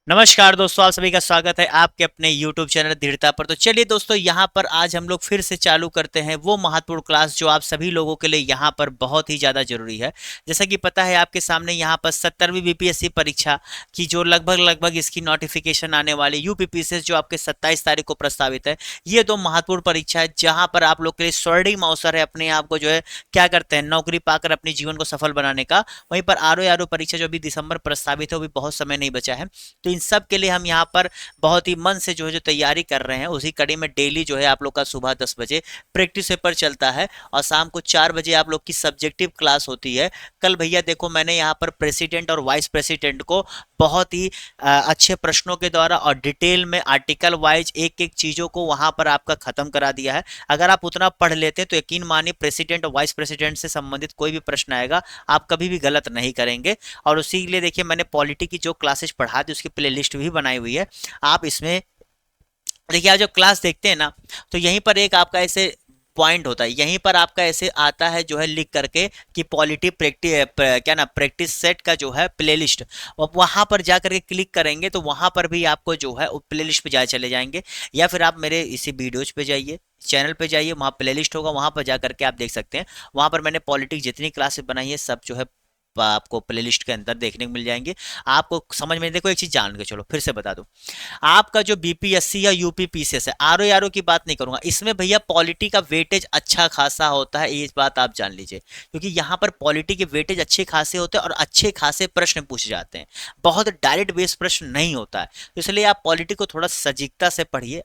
नमस्कार दोस्तों, आप सभी का स्वागत है आपके अपने YouTube चैनल दृढ़ता पर। तो चलिए दोस्तों, यहाँ पर आज हम लोग फिर से चालू करते हैं वो महत्वपूर्ण क्लास जो आप सभी लोगों के लिए यहाँ पर बहुत ही ज़्यादा जरूरी है। जैसा कि पता है आपके सामने यहाँ पर 70वीं बीपीएससी परीक्षा की जो लगभग इसकी नोटिफिकेशन आने वाली यूपीपीसीएस जो आपके 27 तारीख को प्रस्तावित है। ये दो महत्वपूर्ण परीक्षा है जहाँ पर आप लोग के लिए स्वर्णिम अवसर है अपने आप को जो है क्या करते हैं नौकरी पाकर अपने जीवन को सफल बनाने का। वहीं पर आर परीक्षा जो अभी दिसंबर प्रस्तावित है वो भी बहुत समय नहीं बचा है। तो इन सब के लिए हम यहाँ पर बहुत ही मन से जो तैयारी कर रहे हैं, उसी कड़ी में डेली जो है आप लोग का सुबह 10 बजे प्रैक्टिस पेपर चलता है और शाम को 4 बजे आप लोग की सब्जेक्टिव क्लास होती है। कल भैया देखो, मैंने यहाँ पर प्रेसिडेंट और वाइस प्रेसिडेंट को बहुत ही अच्छे प्रश्नों के द्वारा और डिटेल में आर्टिकल वाइज एक एक चीजों को वहां पर आपका खत्म करा दिया है। अगर आप उतना पढ़ लेते हैं तो यकीन मानिए प्रेसिडेंट और वाइस प्रेसिडेंट से संबंधित कोई भी प्रश्न आएगा आप कभी भी गलत नहीं करेंगे। और उसी के लिए देखिए, मैंने पॉलिटी की जो क्लासेस पढ़ा थी उसकी प्लेलिस्ट भी बनाई हुई है। आप इसमें देखिए, आप जब क्लास देखते हैं ना तो यहीं पर एक आपका ऐसे पॉइंट होता है, यहीं पर आपका ऐसे आता है जो है लिख करके कि पॉलिटी प्रैक्टिस क्या ना प्रैक्टिस सेट का जो है प्लेलिस्ट। और वहां पर जा करके क्लिक करेंगे तो वहां पर भी आपको जो है प्लेलिस्ट पे जा चले जाएंगे, या फिर आप मेरे इसी वीडियोज पे जाइए, चैनल पे जाइए, वहाँ प्लेलिस्ट होगा, वहां पर जा करके आप देख सकते हैं। वहां पर मैंने पॉलिटिक्स जितनी क्लासेस बनाई है सब जो है आपको प्लेलिस्ट के अंदर देखने को मिल जाएंगे। आपको समझ में देखो, एक चीज जान के चलो, फिर से बता दूं, आपका जो बीपीएससी या यूपीपीसीएस है, आरओ की बात नहीं करूंगा, इसमें भैया पॉलिटी का वेटेज अच्छा खासा होता है, ये बात आप जान लीजिए। क्योंकि यहाँ पर पॉलिटी के वेटेज अच्छे खासे होते हैं और अच्छे खासे प्रश्न पूछे जाते हैं, बहुत डायरेक्ट बेस्ड प्रश्न नहीं होता है। तो इसलिए आप पॉलिटी को थोड़ा सजगता से पढ़िए,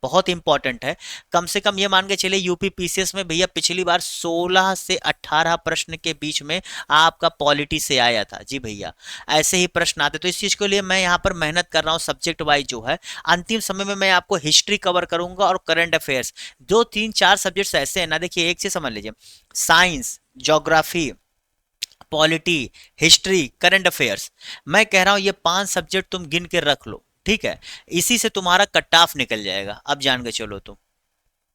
बहुत इंपॉर्टेंट है। कम से कम ये मान के चलिए यूपी पीसीएस में भैया पिछली बार 16 से 18 प्रश्न के बीच में आपका पॉलिटी से आया था। जी भैया, ऐसे ही प्रश्न आते। तो इस चीज के लिए मैं यहाँ पर मेहनत कर रहा हूँ सब्जेक्ट वाइज जो है। अंतिम समय में मैं आपको हिस्ट्री कवर करूंगा और करंट अफेयर्स, दो तीन चार सब्जेक्ट्स ऐसे हैं ना, देखिए एक चीज समझ लीजिए, science, geography, polity, history, current affairs, मैं कह रहा हूं ये 5 सब्जेक्ट तुम गिन के रख लो, ठीक है। इसी से तुम्हारा कट ऑफ निकल जाएगा, अब जान के चलो तुम।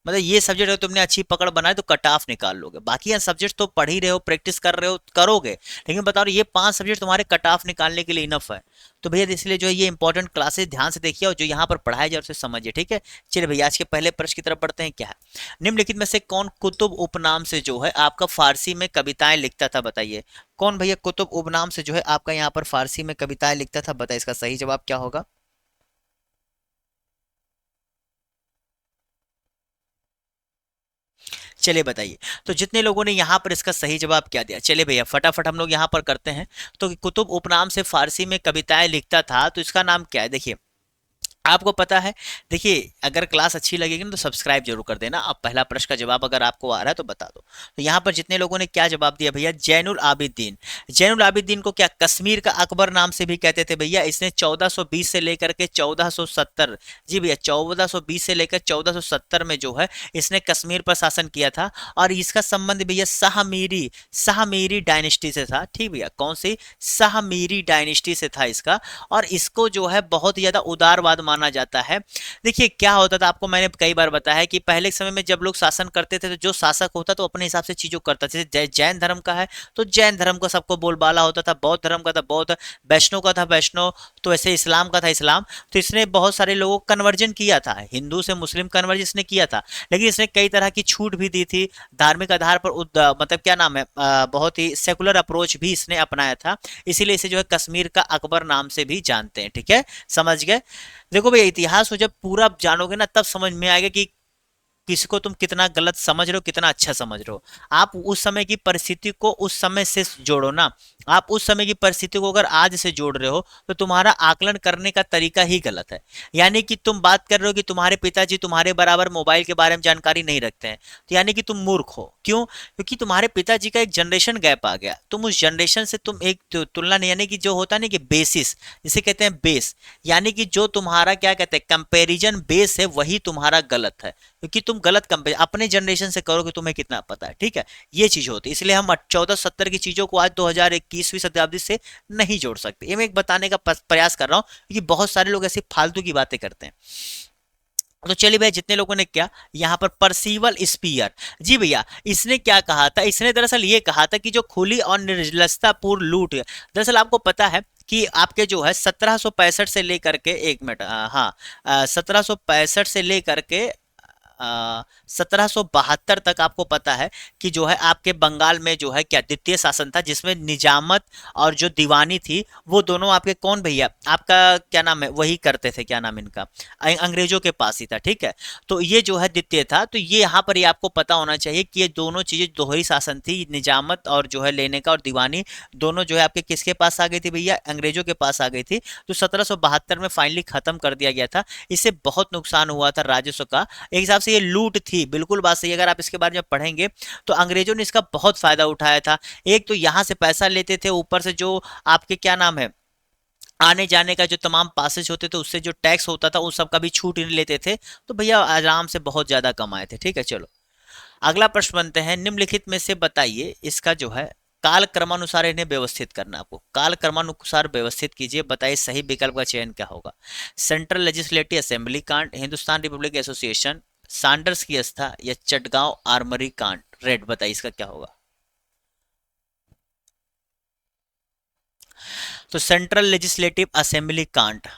मतलब ये सब्जेक्ट अगर तुमने अच्छी पकड़ बनाए तो कट ऑफ निकाल लोगे। बाकी ये सब्जेक्ट तो पढ़ ही रहे हो, प्रैक्टिस कर रहे हो, करोगे, लेकिन बताओ ये 5 सब्जेक्ट तुम्हारे कट ऑफ निकालने के लिए इनफ है। तो भैया इसलिए जो है ये इंपॉर्टेंट क्लासेस ध्यान से देखिए और जो यहाँ पर पढ़ाया जाए उसे समझिए, ठीक है। चलिए भैया, आज के पहले प्रश्न की तरफ बढ़ते हैं। क्या है, निम्नलिखित में से कौन कुतुब उपनाम से जो है आपका फारसी में कविताएं लिखता था, बताइए। कौन भैया कुतुब उपनाम से जो है आपका यहाँ पर फारसी में कविताएं लिखता था, बताइए इसका सही जवाब क्या होगा। चलिए बताइए। तो जितने लोगों ने यहाँ पर इसका सही जवाब क्या दिया, चलिए भैया फटाफट हम लोग यहाँ पर करते हैं। तो कुतुब उपनाम से फारसी में कविताएं लिखता था, तो इसका नाम क्या है, देखिए आपको पता है। देखिए, अगर क्लास अच्छी लगेगी ना तो सब्सक्राइब जरूर कर देना। अब पहला प्रश्न का जवाब अगर आपको आ रहा है तो बता दो। तो यहाँ पर जितने लोगों ने क्या जवाब दिया भैया, जैनुल आबिदीन। जैनुल आबिदीन को क्या कश्मीर का अकबर नाम से भी कहते थे भैया। इसने 1420 से लेकर के 1470, जी भैया 1420 से लेकर 1470 में जो है इसने कश्मीर पर शासन किया था। और इसका संबंध भैया शाहमीरी शाहमीरी डायनेस्टी से था, ठीक भैया, कौन सी, शाहमीरी डायनेस्टी से था इसका। और इसको जो है बहुत ज्यादा उदारवाद माना जाता है। देखिए क्या होता था, आपको मैंने कई बार बताया है कि पहले के समय में जब लोग शासन करते थे तो जो शासक होता तो अपने हिसाब से चीजों करता, जैसे जैन धर्म का है तो जैन धर्म का सबको बोलबाला होता था, बौद्ध धर्म का था बौद्ध, वैष्णव का था वैष्णव, तो ऐसे इस्लाम का था इस्लाम। तो इसने बहुत सारे लोगों को कन्वर्जन किया था, हिंदू से मुस्लिम कन्वर्जन इसने किया था। लेकिन इसने कई तरह की छूट भी दी थी, धार्मिक आधार पर मतलब क्या नाम है, बहुत ही सेकुलर अप्रोच भी इसने अपनाया था। इसीलिए इसे जो है कश्मीर का अकबर नाम से भी जानते हैं, ठीक है, समझ गए। देखो भैया, इतिहास को जब पूरा जानोगे ना तब समझ में आएगा कि किसी को तुम कितना गलत समझ रहे हो, कितना अच्छा समझ रहे हो। आप उस समय की परिस्थिति को उस समय से जोड़ो ना। आप उस समय की परिस्थिति को अगर आज से जोड़ रहे हो तो तुम्हारा आकलन करने का तरीका ही गलत है। यानी कि तुम बात कर रहे हो कि तुम्हारे पिताजी तुम्हारे बराबर मोबाइल के बारे में जानकारी नहीं रखते हैं, तो यानी कि तुम मूर्ख हो। क्यों? क्योंकि तुम्हारे पिताजी का एक जनरेशन गैप आ गया, तुम उस जनरेशन से तुम एक तुलना नहीं, यानी कि जो होता नहीं कि बेसिस जिसे कहते हैं बेस, यानी कि जो तुम्हारा क्या कहते हैं कंपैरिजन बेस है वही तुम्हारा गलत है। क्योंकि तुम गलत कंपेयर अपने जनरेशन से करोगे तुम्हें कितना पता है, ठीक है, ये चीज होती है। इसलिए हम 1470 की चीजों को आज 2021वीं शताब्दी से नहीं जोड़ सकते। ये मैं एक बताने का प्रयास कर रहा हूँ क्योंकि बहुत सारे लोग ऐसी फालतू की बातें करते हैं। तो चलिए भैया, जितने लोगों ने क्या यहाँ पर परसीवल स्पीयर, जी भैया इसने क्या कहा था, इसने दरअसल ये कहा था कि जो खुली और निर्लजतापूर्ण लूट, दरअसल आपको पता है कि आपके जो है 1765 से लेकर के, एक मिनट, हाँ, 1765 से लेकर के 1772 तक आपको पता है कि जो है आपके बंगाल में जो है क्या द्वितीय शासन था, जिसमें निजामत और जो दीवानी थी वो दोनों आपके कौन भैया, आपका क्या नाम है, वही करते थे, क्या नाम इनका, अंग्रेजों के पास ही था, ठीक है। तो ये जो है द्वितीय था, तो ये यहाँ पर ये आपको पता होना चाहिए कि ये दोनों चीजें दोहरी शासन थी, निजामत और जो है लेने का और दीवानी दोनों जो है आपके किसके पास आ गई थी भैया, अंग्रेजों के पास आ गई थी। तो 1772 में फाइनली खत्म कर दिया गया था। इससे बहुत नुकसान हुआ था राजस्व का, एक हिसाब से ये लूट थी, बिल्कुल बात सही। अगर आप इसके बारे में पढ़ेंगे तो अंग्रेजों ने इसका बहुत फायदा उठाया था। एक तो यहां से पैसा लेते थे, ऊपर से जो आपके क्या नाम है आने जाने का जो तमाम पासेज होते थे उससे जो टैक्स होता था उस सब का भी छूट नहीं लेते थे। तो भैया आराम से बहुत ज्यादा कमाए थे, ठीक है। चलो अगला प्रश्न बनते हैं, निम्नलिखित में से बताइए, इसका जो है काल क्रमानुसार इन्हें व्यवस्थित करना, आपको काल क्रमानुसार व्यवस्थित कीजिए, बताइए सही विकल्प का चयन क्या होगा। सेंट्रल लेजिस्लेटिव असेंबली कांड, हिंदुस्तान रिपब्लिक एसोसिएशन, सैंडर्स की आस्था, या चटगांव आर्मरी कांड। रेड, बताइए इसका क्या होगा। तो सेंट्रल लेजिस्लेटिव असेंबली कांड।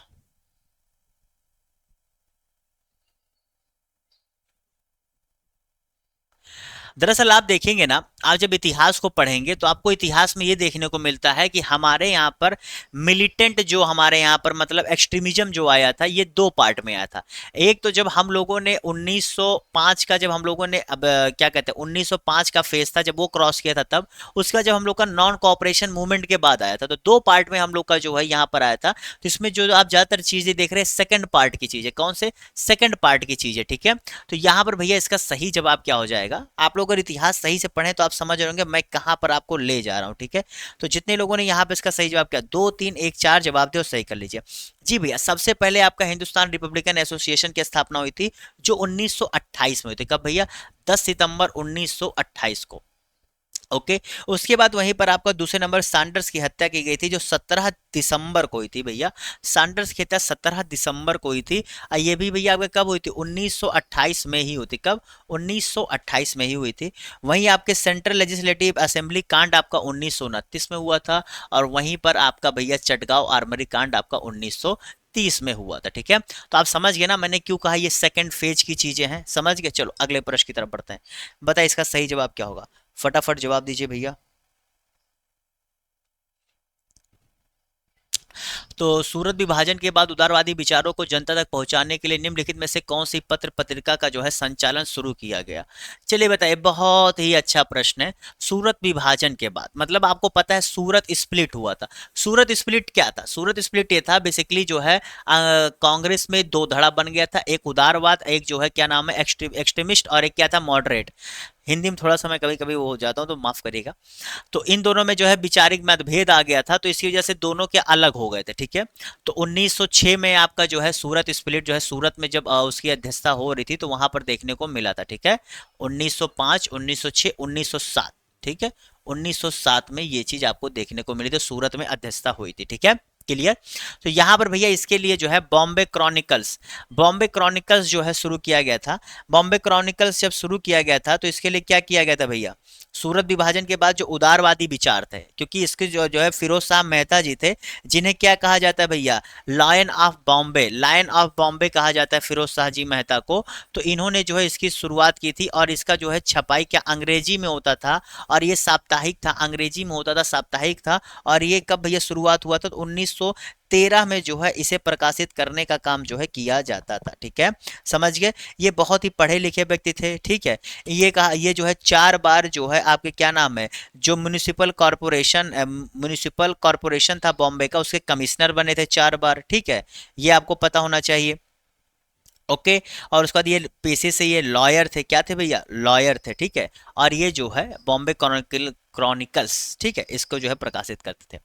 दरअसल आप देखेंगे ना, आप जब इतिहास को पढ़ेंगे तो आपको इतिहास में ये देखने को मिलता है कि हमारे यहाँ पर मिलिटेंट जो हमारे यहाँ पर मतलब एक्सट्रीमिज्म जो आया था, ये दो पार्ट में आया था। एक तो जब हम लोगों ने 1905 का, जब हम लोगों ने अब क्या कहते हैं 1905 का फेज था जब वो क्रॉस किया था, तब उसका जब हम लोग का नॉन कोऑपरेशन मूवमेंट के बाद आया था। तो दो पार्ट में हम लोग का जो है यहाँ पर आया था। तो इसमें जो आप ज्यादातर चीजें देख रहे हैं सेकंड पार्ट की चीजें, कौन से सेकंड पार्ट की चीजें, ठीक है। तो यहाँ पर भैया इसका सही जवाब क्या हो जाएगा। आप लोग अगर इतिहास सही से पढ़ें तो आप समझ रहे होंगे मैं कहां पर आपको ले जा रहा हूं, ठीक है। तो जितने लोगों ने यहाँ पे इसका सही जवाब क्या, 2 3 1 4 जवाब दे और सही कर लीजिए। जी भैया, सबसे पहले आपका हिंदुस्तान रिपब्लिकन एसोसिएशन की स्थापना हुई थी, जो 1928 में हुई थी। कब भैया, 10 सितंबर 1928 को। ओके, उसके बाद वहीं पर आपका दूसरे नंबर सैंडर्स की हत्या की गई थी, जो 17 दिसंबर को हुई थी भैया। सैंडर्स की हत्या 17 दिसंबर को हुई थी। ये भी भैया आपका कब हुई थी, 1928 में ही हुई थी। कब, 1928 में ही हुई थी। वहीं आपके सेंट्रल लेजिस्लेटिव असेंबली कांड आपका 1929 में हुआ था। और वहीं पर आपका भैया चटगांव आर्मरी कांड आपका 1930 में हुआ था, ठीक है। तो आप समझ गए ना मैंने क्यों कहा ये सेकंड फेज की चीजें हैं, समझ गए। चलो अगले प्रश्न की तरफ बढ़ते हैं, बताइए इसका सही जवाब क्या होगा, फटाफट जवाब दीजिए भैया। तो सूरत विभाजन के बाद उदारवादी विचारों को जनता तक पहुंचाने के लिए निम्नलिखित में से कौन सी पत्र पत्रिका का जो है संचालन शुरू किया गया। चलिए बताइए, बहुत ही अच्छा प्रश्न है। सूरत विभाजन के बाद मतलब आपको पता है सूरत स्प्लिट हुआ था। सूरत स्प्लिट क्या था, सूरत स्प्लिट ये था बेसिकली जो है कांग्रेस में दो धड़ा बन गया था, एक उदारवाद, एक जो है क्या नाम है एक्सट्रीमिस्ट, और एक क्या था मॉडरेट। हिंदी में थोड़ा सा मैं कभी कभी वो हो जाता हूँ तो माफ करिएगा। तो इन दोनों में जो है विचारिक मतभेद आ गया था, तो इसकी वजह से दोनों के अलग हो गए थे, ठीक है। तो 1906 में आपका जो है सूरत स्प्लिट जो है सूरत में जब उसकी अध्यक्षता हो रही थी तो वहां पर देखने को मिला था, ठीक है। 1905, 1906, 1907, ठीक है। 1907 में ये चीज आपको देखने को मिली थी, सूरत में अध्यक्षता हुई थी, ठीक है। क्लियर। तो यहां पर भैया इसके लिए जो है बॉम्बे क्रॉनिकल्स, बॉम्बे क्रॉनिकल्स जो है शुरू किया गया था। बॉम्बे क्रॉनिकल्स जब शुरू किया गया था तो इसके लिए क्या किया गया था भैया, सूरत विभाजन के बाद जो उदारवादी विचार थे, क्योंकि इसके जो है फिरोज शाह मेहता जी थे, जिन्हें क्या कहा जाता है भैया, lion of Bombay, lion of Bombay कहा जाता है फिरोज शाह जी मेहता को। तो इन्होंने जो है इसकी शुरुआत की थी, और इसका जो है छपाई क्या अंग्रेजी में होता था, और ये साप्ताहिक था, अंग्रेजी में होता था, साप्ताहिक था। और ये कब भैया शुरुआत हुआ था, तो 1913 में जो है इसे प्रकाशित करने का काम जो है किया जाता था, ठीक है। समझ गए, ये बहुत ही पढ़े लिखे व्यक्ति थे, ठीक है। ये कहा, ये जो है 4 बार जो है आपके क्या नाम है, जो म्युनिसिपल कॉरपोरेशन था बॉम्बे का, उसके कमिश्नर बने थे 4 बार, ठीक है। ये आपको पता होना चाहिए। ओके, और उसके बाद ये पेशे से ये लॉयर थे, क्या थे भैया, लॉयर थे, ठीक है। और ये जो है बॉम्बे क्रॉनिकल्स, ठीक है, इसको जो है प्रकाशित करते थे,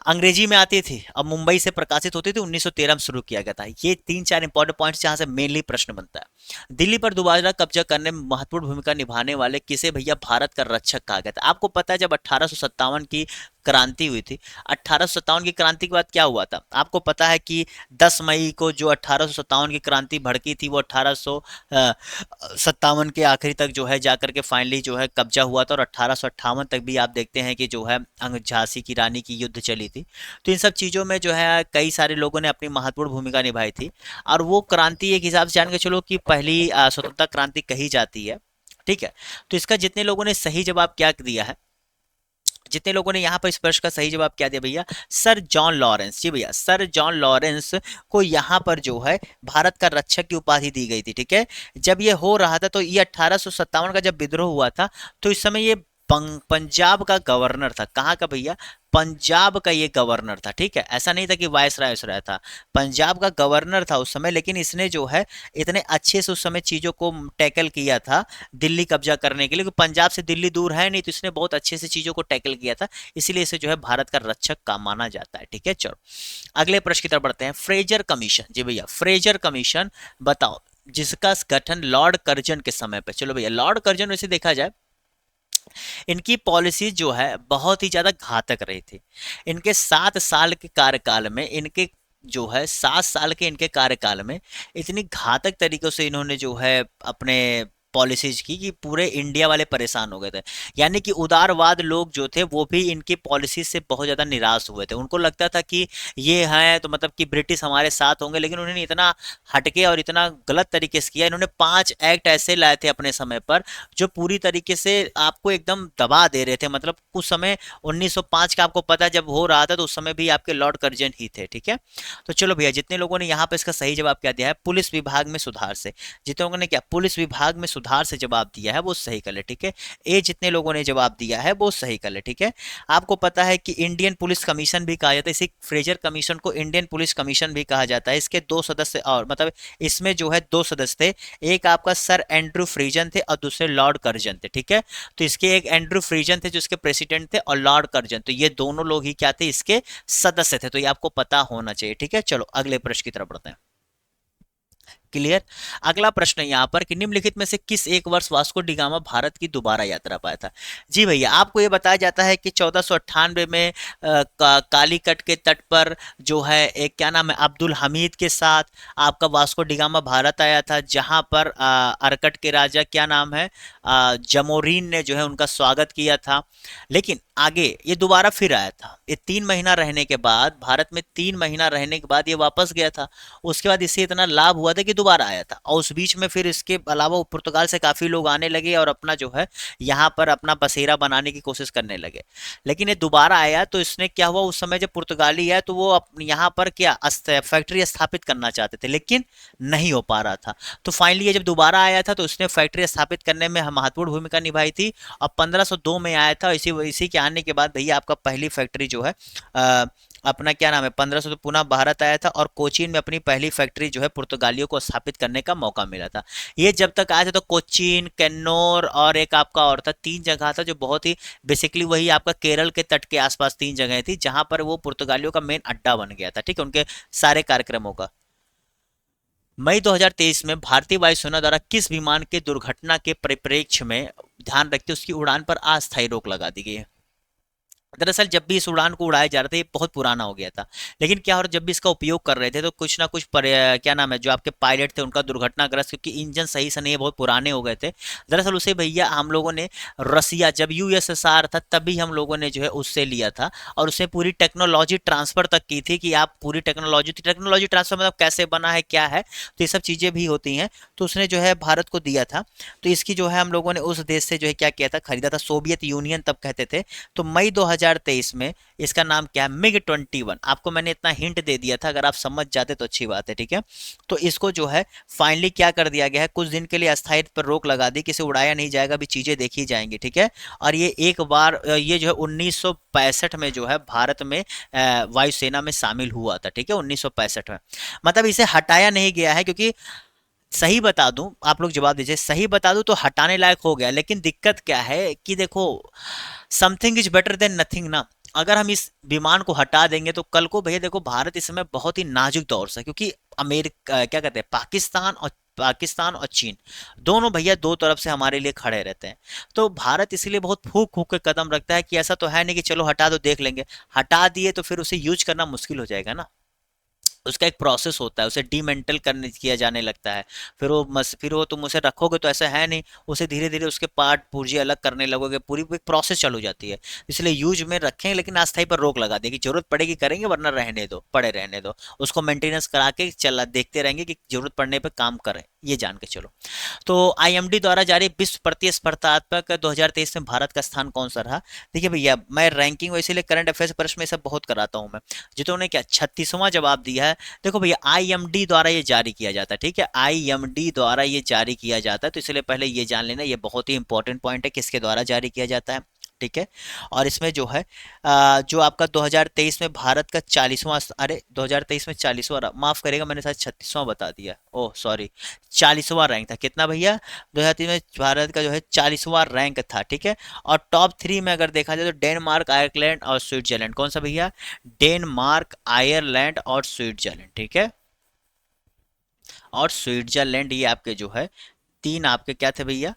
अंग्रेजी में आती थी, अब मुंबई से प्रकाशित होती थी, 1913 में शुरू किया गया था। ये 3 4 इंपॉर्टेंट पॉइंट्स जहां से मेनली प्रश्न बनता है। दिल्ली पर दोबारा कब्जा करने में महत्वपूर्ण भूमिका निभाने वाले किसे भैया भारत का रक्षक कहा गया था। आपको पता है जब 1857 की क्रांति हुई थी 1857 की क्रांति के बाद क्या हुआ था आपको पता है कि 10 मई को जो 1857 की क्रांति भड़की थी वो 1857 के आखिरी तक जो है जाकर के फाइनली जो है कब्जा हुआ था और 1858 तक भी आप देखते हैं कि जो है झांसी की रानी की युद्ध चली थी। तो इन सब चीज़ों में जो है कई सारे लोगों ने अपनी महत्वपूर्ण भूमिका निभाई थी और वो क्रांति एक हिसाब से जान के चलो कि पहली स्वतंत्रता क्रांति कही जाती है। ठीक है, तो इसका जितने लोगों ने सही जवाब क्या दिया है, जितने लोगों ने यहाँ पर इस प्रश्न का सही जवाब क्या दिया भैया, सर जॉन लॉरेंस। जी भैया, सर जॉन लॉरेंस को यहाँ पर जो है भारत का रक्षक की उपाधि दी गई थी। ठीक है, जब ये हो रहा था तो ये 1857 का जब विद्रोह हुआ था तो इस समय ये पंजाब का गवर्नर था। कहाँ का भैया, पंजाब का ये गवर्नर था। ठीक है, ऐसा नहीं था कि वायसराय था, पंजाब का गवर्नर था उस समय। लेकिन इसने जो है इतने अच्छे से उस समय चीज़ों को टैकल किया था दिल्ली कब्जा करने के लिए, क्योंकि पंजाब से दिल्ली दूर है नहीं, तो इसने बहुत अच्छे से चीज़ों को टैकल किया था, इसीलिए इसे जो है भारत का रक्षक का माना जाता है। ठीक है, चलो अगले प्रश्न की तरफ बढ़ते हैं। Fraser commission. जी भैया, फ्रेजर कमीशन बताओ जिसका गठन लॉर्ड कर्जन के समय पे। चलो भैया, लॉर्ड कर्जन वैसे देखा जाए इनकी पॉलिसी जो है बहुत ही ज्यादा घातक रही थी। इनके 7 साल के कार्यकाल में, इनके जो है 7 साल के इनके कार्यकाल में इतनी घातक तरीकों से इन्होंने जो है अपने पॉलिसीज की कि पूरे इंडिया वाले परेशान हो गए थे। यानी कि उदारवाद लोग जो थे वो भी इनकी पॉलिसी से बहुत ज़्यादा निराश हुए थे। उनको लगता था कि ये हैं तो मतलब कि ब्रिटिश हमारे साथ होंगे, लेकिन उन्होंने इतना हटके और इतना गलत तरीके से किया। इन्होंने 5 एक्ट ऐसे लाए थे अपने समय पर जो पूरी तरीके से आपको एकदम दबा दे रहे थे। मतलब कुछ समय 1905 का आपको पता जब हो रहा था तो उस समय भी आपके लॉर्ड कर्जन ही थे। ठीक है, तो चलो भैया, जितने लोगों ने यहाँ पे इसका सही जवाब क्या दिया है, पुलिस विभाग में सुधार से, जितने लोगों ने क्या पुलिस विभाग में सुधार से जवाब दिया है वो सही कर ले। ठीक है, ए जितने लोगों ने जवाब दिया है वो सही कर ले। ठीक है, आपको पता है कि इंडियन पुलिस कमीशन भी कहा जाता है, इसी फ्रेजर कमीशन को इंडियन पुलिस कमीशन भी कहा जाता है। इसके 2 सदस्य और मतलब इसमें जो है 2 सदस्य थे, एक आपका सर एंड्रू फ्रीजन थे और दूसरे लॉर्ड कर्जन थे। ठीक है, तो इसके एक एंड्रू फ्रीजन थे जो इसके प्रेसिडेंट थे और लॉर्ड कर्जन, तो ये दोनों लोग ही क्या थे, इसके सदस्य थे। तो ये आपको पता होना चाहिए। ठीक है, चलो अगले प्रश्न की तरफ बढ़ते हैं। क्लियर। अगला प्रश्न यहाँ पर कि निम्नलिखित में से किस एक वर्ष वास्को डिगामा भारत की दोबारा यात्रा पाया था। जी भैया, आपको ये बताया जाता है कि 1498 में कालीकट के तट पर जो है एक क्या नाम है अब्दुल हमीद के साथ आपका वास्को डिगामा भारत आया था, जहां पर अरकट के राजा क्या नाम है जमोरीन ने जो है उनका स्वागत किया था। लेकिन आगे ये दोबारा फिर आया था, ये 3 महीना रहने के बाद, भारत में 3 महीना रहने के बाद ये वापस गया था। उसके बाद इससे इतना लाभ हुआ था कि दोबारा आया था, और उस बीच में फिर इसके अलावा पुर्तगाल से काफी लोग आने लगे और अपना जो है यहाँ पर अपना बसेरा बनाने की कोशिश करने लगे। लेकिन ये दोबारा आया तो इसने क्या हुआ, उस समय जब पुर्तगाली है तो वो यहाँ पर क्या फैक्ट्री स्थापित करना चाहते थे लेकिन नहीं हो पा रहा था। तो फाइनली ये जब दोबारा आया था तो उसने फैक्ट्री स्थापित करने में महत्वपूर्ण भूमिका निभाई थी और 1502 में आया था। इसी के आने के बाद भैया आपका पहली फैक्ट्री जो है अपना क्या नाम है 1500 तो पुनः भारत आया था और कोचीन में अपनी पहली फैक्ट्री जो है पुर्तगालियों को स्थापित करने का मौका मिला था। ये जब तक आया था तो कोचीन, कन्नौर और एक आपका और था, 3 जगह था जो बहुत ही बेसिकली वही आपका केरल के तट के आसपास 3 जगह थी जहां पर वो पुर्तगालियों का मेन अड्डा बन गया था। ठीक है, उनके सारे कार्यक्रमों का। मई 2023 में भारतीय वायुसेना द्वारा किस विमान के दुर्घटना के परिप्रेक्ष्य में ध्यान रखते उसकी उड़ान पर अस्थायी रोक लगा दी गई है। दरअसल जब भी इस उड़ान को उड़ाया जा रहा था ये बहुत पुराना हो गया था, लेकिन क्या हो रहा जब भी इसका उपयोग कर रहे थे तो कुछ ना कुछ क्या नाम है जो आपके पायलट थे उनका दुर्घटनाग्रस्त, क्योंकि इंजन सही से नहीं है, बहुत पुराने हो गए थे। दरअसल उसे भैया हम लोगों ने रसिया जब यूएसएसआर था तभी हम लोगों ने जो है उससे लिया था और उसे पूरी टेक्नोलॉजी ट्रांसफर तक की थी कि आप पूरी टेक्नोलॉजी ट्रांसफर मतलब कैसे बना है क्या है, तो ये सब चीज़ें भी होती हैं। तो उसने जो है भारत को दिया था, तो इसकी जो है हम लोगों ने उस देश से जो है क्या किया था, खरीदा था, सोवियत यूनियन तब कहते थे। तो मई 2023 में इसका नाम क्या है, मिग 21। आपको मैंने इतना हिंट दे दिया था, अगर आप समझ जाते तो अच्छी बात है। ठीक है, तो इसको जो है फाइनली क्या कर दिया गया है, कुछ दिन के लिए अस्थायी पर रोक लगा दी कि इसे उड़ाया नहीं जाएगा, भी चीजें देखी जाएंगी। ठीक है, और ये एक बार ये जो है 1965 में जो है भारत में वायुसेना में शामिल हुआ था। ठीक है, 1965 में, मतलब इसे हटाया नहीं गया है, क्योंकि सही बता दूं, आप लोग जवाब दीजिए, सही बता दूं तो हटाने लायक हो गया, लेकिन दिक्कत क्या है कि देखो something is better than nothing ना। अगर हम इस विमान को हटा देंगे तो कल को भैया देखो भारत इस समय बहुत ही नाजुक दौर से, क्योंकि अमेरिका क्या कहते हैं पाकिस्तान और पाकिस्तान और चीन, दोनों भैया दो तरफ से हमारे लिए खड़े रहते हैं। तो भारत इसीलिए बहुत फूक फूक के कदम रखता है कि ऐसा तो है नहीं कि चलो हटा दो देख लेंगे, हटा दिए तो फिर उसे यूज करना मुश्किल हो जाएगा ना। उसका एक प्रोसेस होता है, उसे डीमेंटल करने किया जाने लगता है। फिर वो तुम उसे रखोगे तो ऐसा है नहीं, उसे धीरे धीरे उसके पार्ट पुर्जे अलग करने लगोगे, पूरी एक प्रोसेस चालू हो जाती है। इसलिए यूज में रखें लेकिन अस्थायी पर रोक लगा दें कि जरूरत पड़ेगी करेंगे वरना रहने दो, पड़े रहने दो। उसको मेंटेनेंस करा के चला देखते रहेंगे कि जरूरत पड़ने पर काम करें, ये जान के चलो। तो आईएमडी द्वारा जारी विश्व प्रतिस्पर्धात्मक 2023 में भारत का स्थान कौन सा रहा? देखिए भैया, मैं रैंकिंग वैसे लिए करंट अफेयर्स प्रश्न में सब बहुत कराता हूं मैं। जितने क्या 36वां जवाब दिया है। देखो भैया, आईएमडी द्वारा ये जारी किया जाता है, ठीक है, आईएमडी द्वारा ये जारी किया जाता है, तो इसलिए पहले ये जान लेना, ये बहुत ही इंपॉर्टेंट पॉइंट है, किसके द्वारा जारी किया जाता है, ठीक है। और इसमें जो है जो आपका 2023 में भारत का 40वां, अरे 2023 में 40वां, माफ करेगा मैंने शायद 36वां बता दिया, ओह सॉरी, 40वां रैंक था। कितना भैया? 2023 में भारत का जो है 40वां रैंक था, ठीक है। और टॉप 3 में अगर देखा जाए तो डेनमार्क, आयरलैंड और स्विट्जरलैंड, कौन सा भैया? डेनमार्क, आयरलैंड और स्विट्जरलैंड, ठीक है। और स्विट्जरलैंड, ये आपके जो है तीन आपके क्या थे भैया,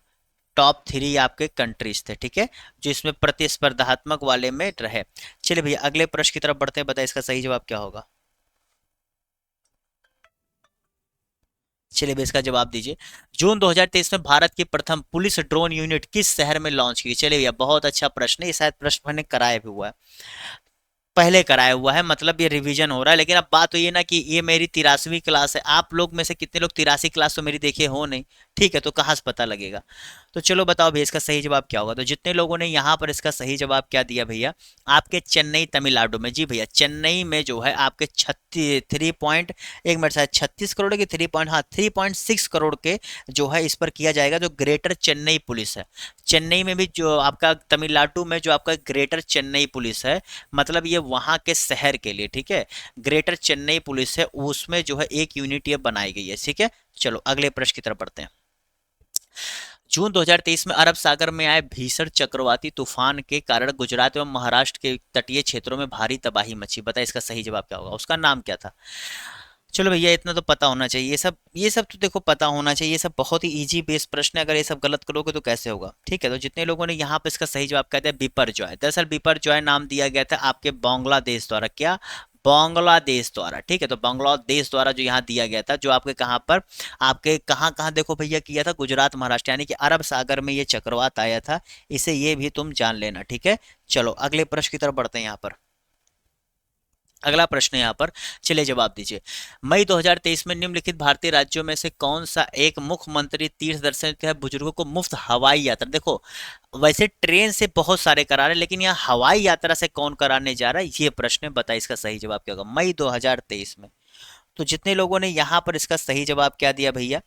टॉप 3 आपके कंट्रीज थे, ठीक है, जो इसमें प्रतिस्पर्धात्मक वाले में रहे। चलिए भैया अगले प्रश्न की तरफ बढ़ते हैं, बताइए इसका सही जवाब क्या होगा। चलिए भैया इसका जवाब दीजिए। जून 2023 में भारत की प्रथम पुलिस ड्रोन यूनिट किस शहर में लॉन्च की? चलिए भैया बहुत अच्छा प्रश्न है, ये शायद प्रश्न मैंने कराया भी हुआ है, पहले कराया हुआ है, मतलब ये रिवीजन हो रहा है। लेकिन अब बात तो ये ना कि ये मेरी 83वीं क्लास है, आप लोग में से कितने लोग 83 क्लास तो मेरी देखे हो नहीं, ठीक है, तो कहाँ से पता लगेगा। तो चलो बताओ भैया इसका सही जवाब क्या होगा। तो जितने लोगों ने यहाँ पर इसका सही जवाब क्या दिया भैया, आपके चेन्नई तमिलनाडु में, जी भैया चेन्नई में जो है आपके 36 3 पॉइंट, एक मिनट, शायद 36 करोड़ के 3 पॉइंट, हाँ 3.6 करोड़ के जो है इस पर किया जाएगा, जो ग्रेटर चेन्नई पुलिस है। चेन्नई में भी जो आपका तमिलनाडु में जो आपका ग्रेटर चेन्नई पुलिस है, मतलब ये वहाँ के शहर के लिए, ठीक है, ग्रेटर चेन्नई पुलिस है, उसमें जो है एक यूनिट ये बनाई गई है, ठीक है। चलो अगले प्रश्न की तरफ बढ़ते हैं। जून 2023 में अरब सागर में आए भीषण चक्रवाती तूफान के कारण गुजरात एवं महाराष्ट्र के तटीय क्षेत्रों में भारी तबाही मची, बताइए इसका सही जवाब क्या होगा, उसका नाम क्या था? चलो भैया इतना तो पता होना चाहिए, ये सब तो देखो पता होना चाहिए, ये सब बहुत ही इजी बेस्ड प्रश्न है, अगर ये सब गलत करोगे तो कैसे होगा, ठीक है। तो जितने लोगों ने यहाँ पे इसका सही जवाब कहते हैं बिपरजॉय, दरअसल बिपरजॉय नाम दिया गया था आपके बांग्लादेश द्वारा, क्या? बांग्लादेश द्वारा, ठीक है। तो बांग्लादेश द्वारा जो यहाँ दिया गया था, जो आपके कहाँ पर, आपके कहाँ कहाँ देखो भैया किया था, गुजरात महाराष्ट्र, यानी कि अरब सागर में ये चक्रवात आया था, इसे ये भी तुम जान लेना, ठीक है। चलो अगले प्रश्न की तरफ बढ़ते हैं यहाँ पर। अगला प्रश्न यहाँ पर, चलिए जवाब दीजिए। मई 2023 में निम्नलिखित भारतीय राज्यों में से कौन सा एक मुख्यमंत्री तीर्थ दर्शन के बुजुर्गों को मुफ्त हवाई यात्रा, देखो वैसे ट्रेन से बहुत सारे करा रहे हैं लेकिन यहाँ हवाई यात्रा से कौन कराने जा रहा है, ये प्रश्न है, बताइए इसका सही जवाब क्या होगा मई 2023 में। तो जितने लोगों ने यहाँ पर इसका सही जवाब क्या दिया भैया,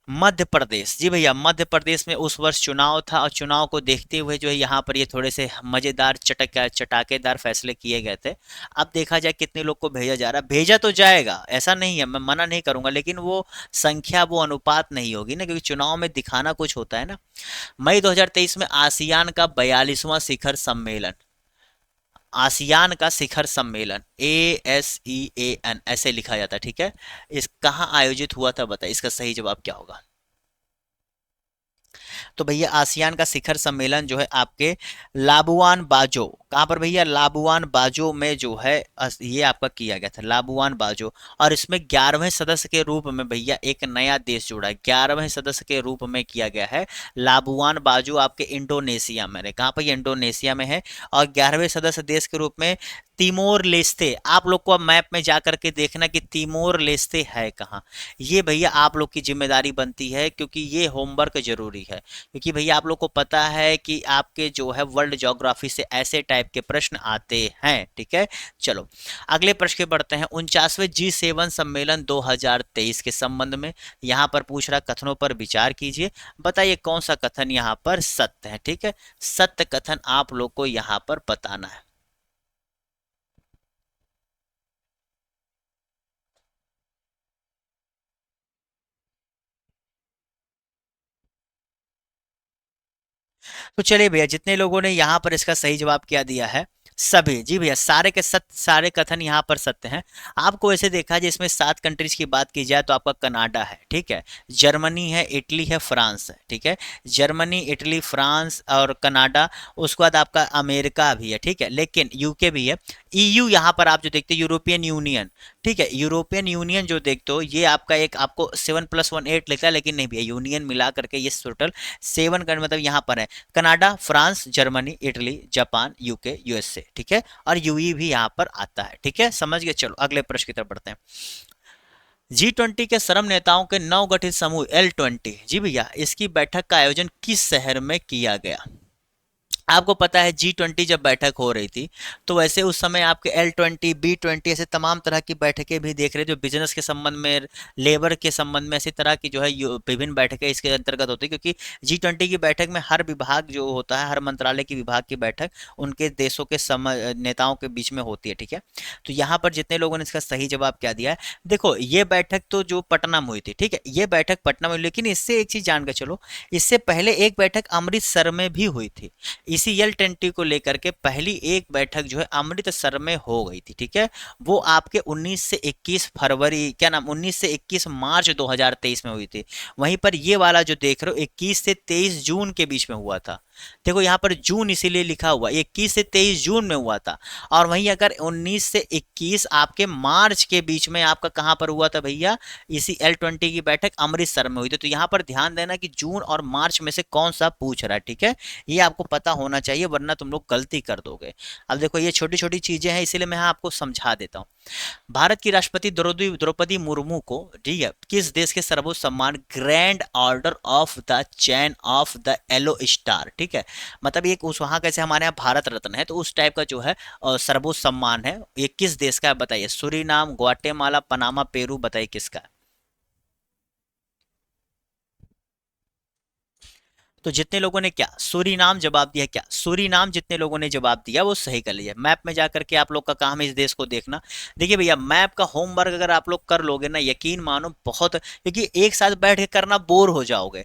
मध्य प्रदेश, जी भैया मध्य प्रदेश में उस वर्ष चुनाव था, और चुनाव को देखते हुए जो है यहाँ पर ये थोड़े से मजेदार चटाकेदार फैसले किए गए थे। अब देखा जाए कितने लोग को भेजा जा रहा है, भेजा तो जाएगा, ऐसा नहीं है, मैं मना नहीं करूंगा, लेकिन वो संख्या, वो अनुपात नहीं होगी ना, क्योंकि चुनाव में दिखाना कुछ होता है ना। मई 2023 में आसियान का 42वां शिखर सम्मेलन, आसियान का शिखर सम्मेलन, ASEAN ऐसे लिखा जाता है, ठीक है, इस कहाँ आयोजित हुआ था, बताइए इसका सही जवाब क्या होगा। तो भैया आसियान का शिखर सम्मेलन जो है आपके लाबुआन बाजो, कहाँ पर भैया, लाबुआन बाजो में जो है ये आपका किया गया था, लाबुआन बाजो। और इसमें 11वें सदस्य के रूप में भैया एक नया देश जुड़ा है, 11वें सदस्य के रूप में किया गया है लाबुआन बाजो, आपके इंडोनेशिया में, कहाँ पर, इंडोनेशिया में है। और 11वें सदस्य देश के रूप में तिमोर लेस्ते, आप लोग को अब मैप में जा करके देखना कि तिमोर लेस्ते है कहाँ, ये भैया आप लोग की जिम्मेदारी बनती है, क्योंकि ये होमवर्क जरूरी है, क्योंकि भैया आप लोग को पता है कि आपके जो है वर्ल्ड ज्योग्राफी से ऐसे टाइप के प्रश्न आते हैं, ठीक है। चलो अगले प्रश्न के बढ़ते हैं। 49वें G7 सम्मेलन 2023 के संबंध में यहाँ पर पूछ रहा, कथनों पर विचार कीजिए, बताइए कौन सा कथन यहाँ पर सत्य है, ठीक है, सत्य कथन आप लोग को यहाँ पर बताना है। तो चलिए भैया जितने लोगों ने यहाँ पर इसका सही जवाब क्या दिया है, सभी जी भैया, सारे के सत्य, सारे कथन यहाँ पर सत्य हैं। आपको ऐसे देखा जाए, इसमें 7 कंट्रीज की बात की जाए तो आपका कनाडा है, ठीक है, जर्मनी है, इटली है, फ्रांस है, ठीक है, जर्मनी, इटली, फ्रांस और कनाडा। उसके बाद आपका अमेरिका भी है, ठीक है, लेकिन यूके भी है। ईयू यहाँ पर आप जो देखते हो यूरोपियन यूनियन, ठीक है, यूरोपियन यूनियन जो देखते हो ये आपका एक आपको 7+1 8 लिखा है, लेकिन नहीं भैया, यूनियन मिला करके ये टोटल 7 का मतलब यहाँ पर है। Canada, France, Germany, Italy, Japan, UK, USA, ठीक है, और यूई भी यहाँ पर आता है, ठीक है, समझ गए। चलो अगले प्रश्न की तरफ बढ़ते हैं। G20 के सर्व नेताओं के नव गठित समूह L20, जी भैया, इसकी बैठक का आयोजन किस शहर में किया गया? आपको पता है G20 जब बैठक हो रही थी तो वैसे उस समय आपके L20, B20 ऐसे तमाम तरह की बैठकें भी देख रहे, जो बिजनेस के संबंध में, लेबर के संबंध में, ऐसी तरह की जो है विभिन्न बैठकें इसके अंतर्गत होती है, क्योंकि G20 की बैठक में हर विभाग जो होता है, हर मंत्रालय की विभाग की बैठक उनके देशों के नेताओं के बीच में होती है, ठीक है। तो यहाँ पर जितने लोगों ने इसका सही जवाब क्या दिया है, देखो ये बैठक तो जो पटना में हुई थी, ठीक है, ये बैठक पटना में, लेकिन इससे एक चीज जान के चलो, इससे पहले एक बैठक अमृतसर में भी हुई थी। इसी L20 को लेकर के पहली एक बैठक जो है अमृतसर में हो गई थी, ठीक है, वो आपके 19 से 21 फरवरी, क्या नाम, 19 से 21 मार्च 2023 में हुई थी। वहीं पर ये वाला जो देख रहे हो 21 से 23 जून के बीच में हुआ था। देखो यहाँ पर जून इसीलिए लिखा हुआ, 21 से 23 जून में हुआ था। और वहीं अगर 19 से 21 आपके मार्च के बीच में आपका कहां पर हुआ था भैया, इसी L20 की बैठक अमृतसर में हुई थी। तो यहाँ पर ध्यान देना कि जून और मार्च में से कौन सा पूछ रहा है, ठीक है, ये आपको पता होना चाहिए, वरना तुम लोग गलती कर दोगे। अब देखो ये छोटी छोटी चीजें हैं, इसीलिए मैं आपको समझा देता हूँ। भारत की राष्ट्रपति द्रौपदी द्रौपदी मुर्मू को, ठीक है, किस देश के सर्वोच्च सम्मान grand order of the chain of the yellow star, ठीक है, मतलब एक उस वहां कैसे हमारे यहाँ भारत रत्न है, तो उस टाइप का जो है सर्वोच्च सम्मान है, ये किस देश का है बताइए? सूरीनाम, ग्वाटेमाला, पनामा, पेरू, बताइए किसका है? तो जितने लोगों ने क्या सूरीनाम जवाब दिया, क्या सूरीनाम जितने लोगों ने जवाब दिया वो सही कर लिया। मैप में जाकर के आप लोग का काम है इस देश को देखना। देखिए भैया, मैप का होमवर्क अगर आप लोग कर लोगे ना, यकीन मानो बहुत, क्योंकि एक साथ बैठ के करना बोर हो जाओगे,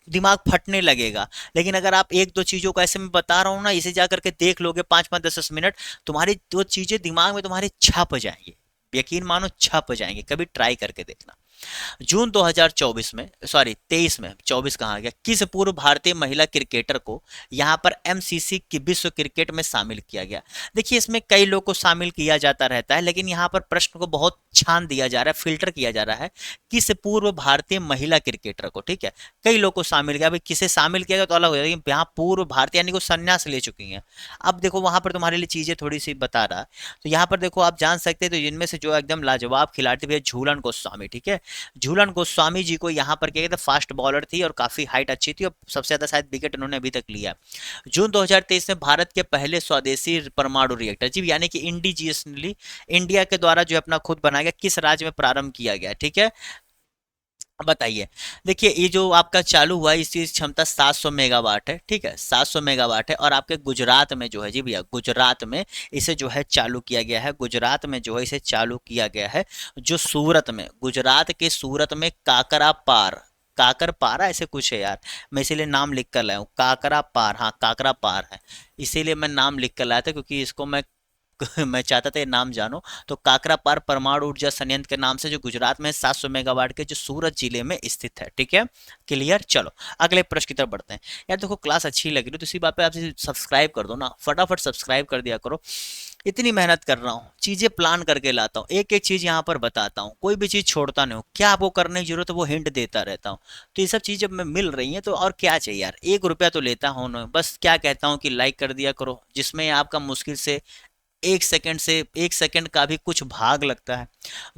दिमाग फटने लगेगा। लेकिन अगर आप एक दो चीजों को ऐसे में बता रहा हूं ना, इसे जाकर के देख लोगे 5 5 10 10 मिनट, तुम्हारी वो चीजें दिमाग में तुम्हारे छप जाएंगी, यकीन मानो छप जाएंगे। कभी ट्राई करके देखना। जून 2024 में, सॉरी 23 में, 24 कहाँ गया, किस पूर्व भारतीय महिला क्रिकेटर को यहाँ पर एमसीसी की विश्व क्रिकेट में शामिल किया गया? देखिए इसमें कई लोग को शामिल किया जाता रहता है, लेकिन यहाँ पर प्रश्न को बहुत छान दिया जा रहा है, फिल्टर किया जा रहा है, किस पूर्व भारतीय महिला क्रिकेटर को, ठीक है, कई लोग को शामिल किया। अभी किसे शामिल किया गया तो अलग हो जाएगा, यहाँ पूर्व भारतीय यानी को संन्यास ले चुकी हैं। अब देखो वहां पर तुम्हारे लिए चीजें थोड़ी सी बता रहा है, तो यहाँ पर देखो आप जान सकते हैं, तो इनमें से जो एकदम लाजवाब खिलाड़ी भैया झूलन गोस्वामी, ठीक है, झूलन गोस्वामी जी को यहाँ पर क्या कहते हैं, फास्ट बॉलर थी और काफी हाइट अच्छी थी, और सबसे ज्यादा शायद विकेट उन्होंने अभी तक लिया। जून 2023 में भारत के पहले स्वदेशी परमाणु रिएक्टर, जी यानी कि इंडिजियसली, इंडिया के द्वारा जो अपना खुद बनाया गया, किस राज्य में प्रारंभ किया गया, ठीक है, बताइए। देखिए ये जो आपका चालू हुआ है, इसकी क्षमता 700 मेगावाट है, ठीक है, 700 मेगावाट है, और आपके गुजरात में जो है, जी भैया, गुजरात में इसे जो है चालू किया गया है, गुजरात में जो है इसे चालू किया गया है, जो सूरत में, गुजरात के सूरत में काकरा पार, काकर पारा ऐसे कुछ है यार, मैं इसीलिए नाम लिख कर लाया हूँ, काकरा पार, हाँ काकरा पार है, इसीलिए मैं नाम लिख कर लाया था, क्योंकि इसको मैं मैं चाहता था ये नाम जानो। तो काकरापार परमाणु ऊर्जा संयंत्र के नाम से जो गुजरात में 700 मेगावाट के, जो सूरत जिले में स्थित है, ठीक है, क्लियर। चलो अगले प्रश्न की तरफ बढ़ते हैं। यार देखो क्लास अच्छी लग रही तो इसी बात पे आपसे सब्सक्राइब कर दो ना, फटाफट सब्सक्राइब कर दिया करो। इतनी मेहनत कर रहा हूँ, चीजें प्लान करके लाता हूँ, एक एक चीज यहाँ पर बताता हूँ, कोई भी चीज छोड़ता नहीं हूँ, क्या आपको करने की जरूरत है वो हिंट देता रहता हूँ। तो ये सब चीज जब मैं मिल रही है तो और क्या चाहिए यार, 1 रुपया तो लेता हूँ ना, बस क्या कहता हूँ कि लाइक कर दिया करो, जिसमें आपका मुश्किल से 1 सेकंड से 1 सेकंड का भी कुछ भाग लगता है।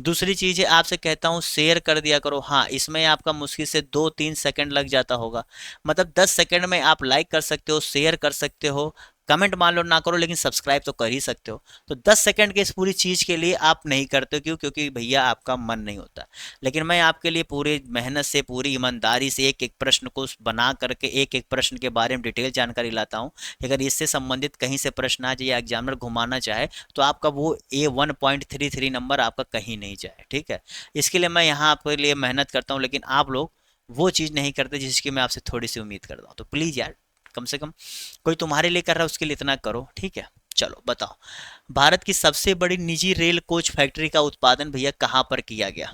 दूसरी चीज है आपसे कहता हूँ शेयर कर दिया करो, हाँ इसमें आपका मुश्किल से 2 3 सेकंड लग जाता होगा, मतलब 10 सेकंड में आप लाइक कर सकते हो, शेयर कर सकते हो, कमेंट मान लो ना करो, लेकिन सब्सक्राइब तो कर ही सकते हो। तो 10 सेकंड के इस पूरी चीज के लिए आप नहीं करते, क्यों? क्योंकि भैया आपका मन नहीं होता। लेकिन मैं आपके लिए पूरी मेहनत से, पूरी ईमानदारी से एक एक प्रश्न को बना करके, एक एक प्रश्न के बारे में डिटेल जानकारी लाता हूँ। अगर इससे संबंधित कहीं से प्रश्न आ जाए या एग्जामिनर घुमाना चाहे तो आपका वो A1.33 नंबर आपका कहीं नहीं जाए, ठीक है। इसके लिए मैं यहाँ आपके लिए मेहनत करता हूँ, लेकिन आप लोग वो चीज़ नहीं करते जिसकी मैं आपसे थोड़ी सी उम्मीद करता हूँ। तो प्लीज़ यार, कम से कम कोई तुम्हारे लिए कर रहा है उसके लिए इतना करो, ठीक है। चलो बताओ, भारत की सबसे बड़ी निजी रेल कोच फैक्ट्री का उत्पादन भैया कहाँ पर किया गया?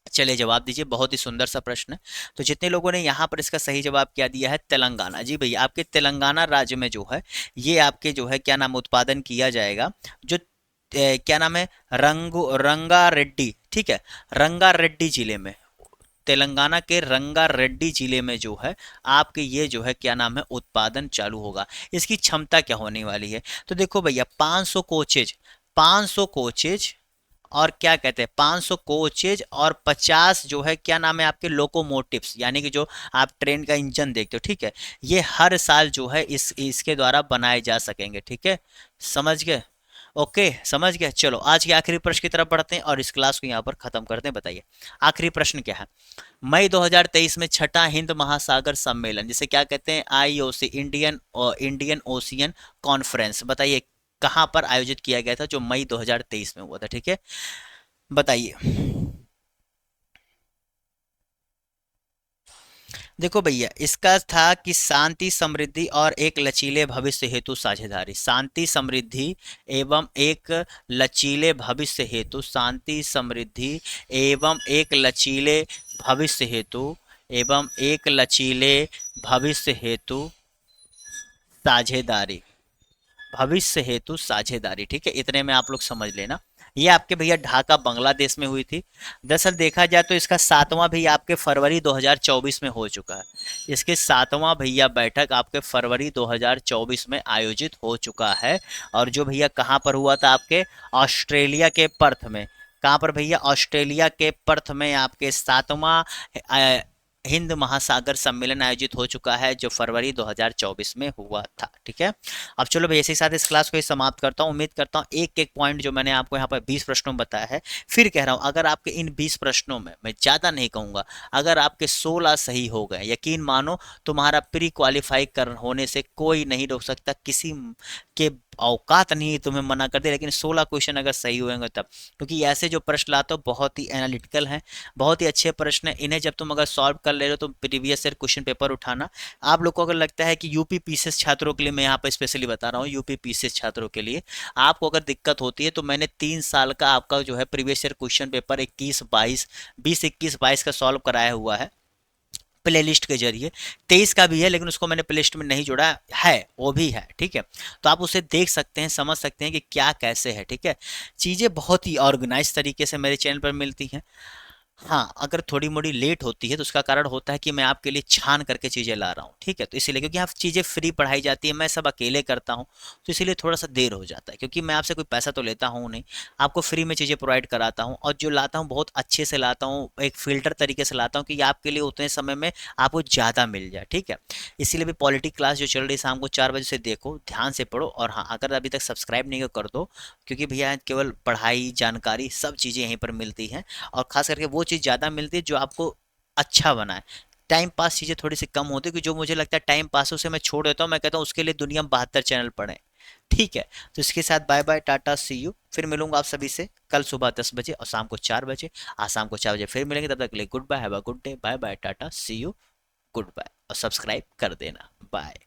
चलिए जवाब दीजिए, बहुत ही सुंदर सा प्रश्न है। तो जितने लोगों ने यहाँ पर इसका सही जवाब क्या दिया है, तेलंगाना। जी भैया, आपके तेलंगाना राज्य में जो है ये आपके जो है क्या नाम उत्पादन किया जाएगा, जो क्या नाम है, रंगा रेड्डी, ठीक है, रंगा रेड्डी जिले में, तेलंगाना के रंगा रेड्डी जिले में जो है आपके ये जो है क्या नाम है उत्पादन चालू होगा। इसकी क्षमता क्या होने वाली है, तो देखो भैया 500 कोचेज, 500 कोचेज और क्या कहते हैं 500 कोचेज और 50 जो है क्या नाम है आपके लोकोमोटिव्स, यानी कि जो आप ट्रेन का इंजन देखते हो, ठीक है, ये हर साल जो है इसके द्वारा बनाए जा सकेंगे, ठीक है, समझ गए? ओके, समझ गए। चलो आज के आखिरी प्रश्न की तरफ बढ़ते हैं और इस क्लास को यहाँ पर खत्म करते हैं। बताइए आखिरी प्रश्न क्या है? मई 2023 में छठा हिंद महासागर सम्मेलन, जिसे क्या कहते हैं, आईओसी, इंडियन ओशियन कॉन्फ्रेंस, बताइए कहाँ पर आयोजित किया गया था, जो मई 2023 में हुआ था, ठीक है, बताइए। देखो भैया, इसका था कि शांति समृद्धि और एक लचीले भविष्य हेतु साझेदारी, शांति समृद्धि एवं एक लचीले भविष्य हेतु, शांति समृद्धि एवं एक लचीले भविष्य हेतु, एवं एक लचीले भविष्य हेतु साझेदारी, भविष्य हेतु साझेदारी, ठीक है, इतने में आप लोग समझ लेना। ये आपके भैया ढाका बांग्लादेश में हुई थी। दरअसल देखा जाए तो इसका 7वां भी आपके फरवरी 2024 में हो चुका है, इसके 7वां भैया बैठक आपके फरवरी 2024 में आयोजित हो चुका है। और जो भैया कहाँ पर हुआ था, आपके ऑस्ट्रेलिया के पर्थ में। कहाँ पर भैया? ऑस्ट्रेलिया के पर्थ में आपके 7वां हिंद महासागर सम्मेलन आयोजित हो चुका है, जो फरवरी 2024 में हुआ था, ठीक है। अब चलो भैया इसी के साथ इस क्लास को ही समाप्त करता हूँ। उम्मीद करता हूँ एक एक पॉइंट जो मैंने आपको यहाँ पर 20 प्रश्नों में बताया है, फिर कह रहा हूँ अगर आपके इन 20 प्रश्नों में, मैं ज़्यादा नहीं कहूँगा, अगर आपके 16 सही हो गए, यकीन मानो तुम्हारा प्री क्वालिफाई कर होने से कोई नहीं रोक सकता, किसी के औकात नहीं तुम्हें मना कर दे, लेकिन 16 क्वेश्चन अगर सही होंगे तब, क्योंकि ऐसे जो प्रश्न लाते हो बहुत ही एनालिटिकल हैं, बहुत ही अच्छे प्रश्न हैं। इन्हें जब तुम अगर सॉल्व कर ले रहे हो तो प्रीवियस ईयर क्वेश्चन पेपर उठाना। आप लोग को अगर लगता है कि यूपी पीसीएस छात्रों के लिए, मैं यहाँ पर स्पेशली बता रहा हूँ, यूपी पीसीएस छात्रों के लिए आपको अगर दिक्कत होती है, तो मैंने 3 साल का आपका जो है प्रीवियस ईयर क्वेश्चन पेपर 21 22 का सॉल्व कराया हुआ है प्ले लिस्ट के जरिए। 23 का भी है, लेकिन उसको मैंने प्ले लिस्ट में नहीं जोड़ा है, वो भी है, ठीक है। तो आप उसे देख सकते हैं, समझ सकते हैं कि क्या कैसे है, ठीक है। चीज़ें बहुत ही ऑर्गेनाइज तरीके से मेरे चैनल पर मिलती हैं। हाँ, अगर थोड़ी मोड़ी लेट होती है तो उसका कारण होता है कि मैं आपके लिए छान करके चीज़ें ला रहा हूँ, ठीक है, तो इसीलिए, क्योंकि यहाँ चीज़ें फ्री पढ़ाई जाती है, मैं सब अकेले करता हूँ, तो इसीलिए थोड़ा सा देर हो जाता है, क्योंकि मैं आपसे कोई पैसा तो लेता हूँ नहीं, आपको फ्री में चीज़ें प्रोवाइड कराता हूँ, और जो लाता हूँ बहुत अच्छे से लाता हूँ, एक फ़िल्टर तरीके से लाता हूँ कि आपके लिए उतने समय में आपको ज़्यादा मिल जाए, ठीक है। इसीलिए भी पॉलिटी क्लास जो चल रही है शाम को 4 बजे से देखो, ध्यान से पढ़ो, और हाँ अगर अभी तक सब्सक्राइब नहीं कर दो, क्योंकि भैया केवल पढ़ाई, जानकारी, सब चीज़ें यहीं पर मिलती हैं, और खास करके वो चीज़ ज़्यादा मिलती है जो आपको अच्छा बनाए। टाइम पास चीज़ें थोड़ी सी कम होती है, कि जो मुझे लगता है टाइम पास उसे मैं छोड़ देता हूँ, मैं कहता हूँ उसके लिए दुनिया में 72 चैनल पढ़ें, ठीक है। तो इसके साथ bye bye, tata, see you. फिर मिलूंगा आप सभी से कल सुबह 10 बजे और शाम को 4 बजे। आज शाम को 4 बजे फिर मिलेंगे, तब तक के लिए good bye, have a good day, bye bye, tata, see you, good bye, और सब्सक्राइब कर देना, बाय।